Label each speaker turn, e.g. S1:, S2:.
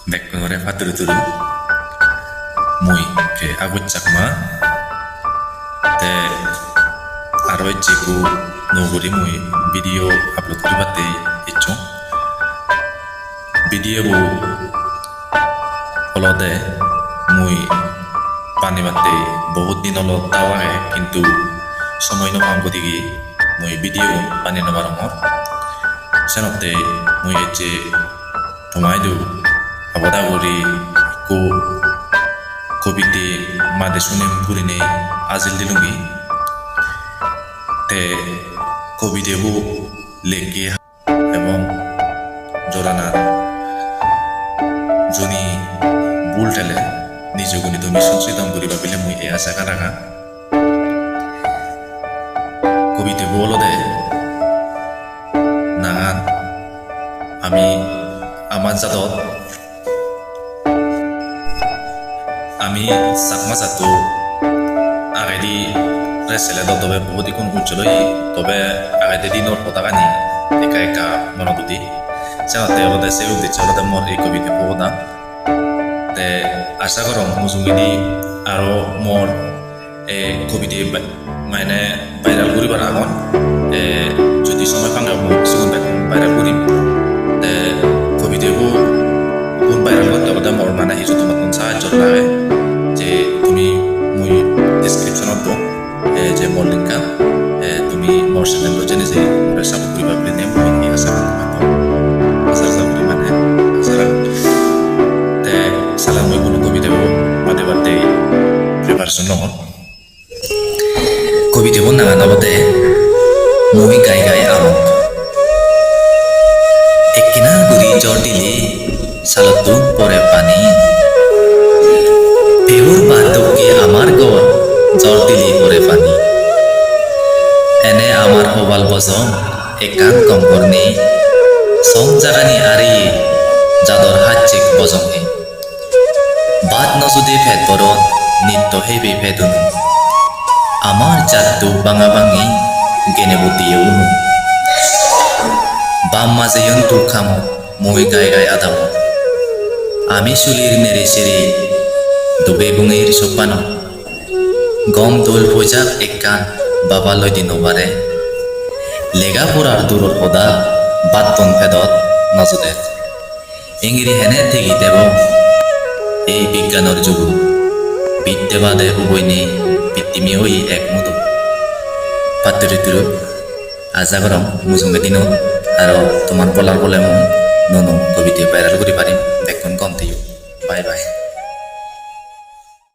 S1: Bekkonore faturuturu mui ke aguchakma te aro ichiku noguri mui video upload koribate ichu video bu olode mui panibate বহুত দিন হলো তাওয়াগে কিন্তু সময় নমাঙ্গ দিকে মুই ভিডিও পানি নবারমর সেনতে মুই এচে তোমাইদু আবদা করি কো কবিতে মাদে শুনে পুরিনে আজিল দিলুঙ্গি তে কবিদেবু লেগে এবং জোরানার জনি বুল টেলে নিজগুনি তুমি সংশোধন করিবা বলে মুই এই আশা রাখা কবিদেবু অলদে নাঙান আমি আমার জাতত আমি চাকমা জাতু আগেদি রেসেলে তবে বহুত ইকুন উজ্জ্বলই তবে আগেদি দিনের পতাকানি একা একা মনগুতি সেনতে অলদে সে উদ্দেশ্য অলদে মোর এই কবিতে বহুদা তে আশা করম মুজুগিদি আরো মোর এ কবিতে মানে ভাইরাল করিবার আগন যদি সময় পাঙ্গা সিগুন ভাইরাল করিম তে কবিতেবু কোন ভাইরাল করতে হলে মোর মানে হিসু তোমার কোন সাহায্য লাগে যে তুমি মুই ডিসক্রিপশনত দো যে মোর লিঙ্কা তুমি মোর চ্যানেল জেনে যে মোর সাপোর্ট করিবা বলে নে মুই এই আশা করি মানে আশা তে সালাম মুই কোনো কবিতেবু মাঝে মাঝে প্রিপারেশন নহল কবিতেবু নাঙা নবতে মুই গাই গাই আরম্ভ এককিনা গুড়ি জ্বর দিলে সালতুন পরে পানি বেহুর বান্ধবকে আমার গর জ্বর দিলে পরে পানি এনে আমার হবাল বজম একান কম্পর নেই সং জাগানি আরিয়ে যাদর হাতচেক বজমে বাদ নজুদে ফেদ বরত নিত্য হেবে ফেদুনু আমার জাতু বাঙা বাঙি গেনেবতীয় উনু বাম মাঝে ইয়ন্তু খামো মই গাই গাই আদাম আমি চুলির নেড়ে চেরে দুবে বুঙের সোপানো গম দোল ভোজাক একান বাবালৈ দিনবাৰে লেগা পৰাৰ দূৰৰ সদা বাটন ভেদত নজদে ইংৰি হেনে থেগি দেব এই বিজ্ঞানৰ যুগু বিদ্যাবাদে উবৈনে পিতৃমি হৈ এক মুদু পাতুৰিতুৰু আশা কৰম মুজুঙে দিনত আৰু তোমাৰ পলাৰ বলে মই ননো কবিতে ভাইরাল কৰি পাৰিম দেখোন কম বাই বাই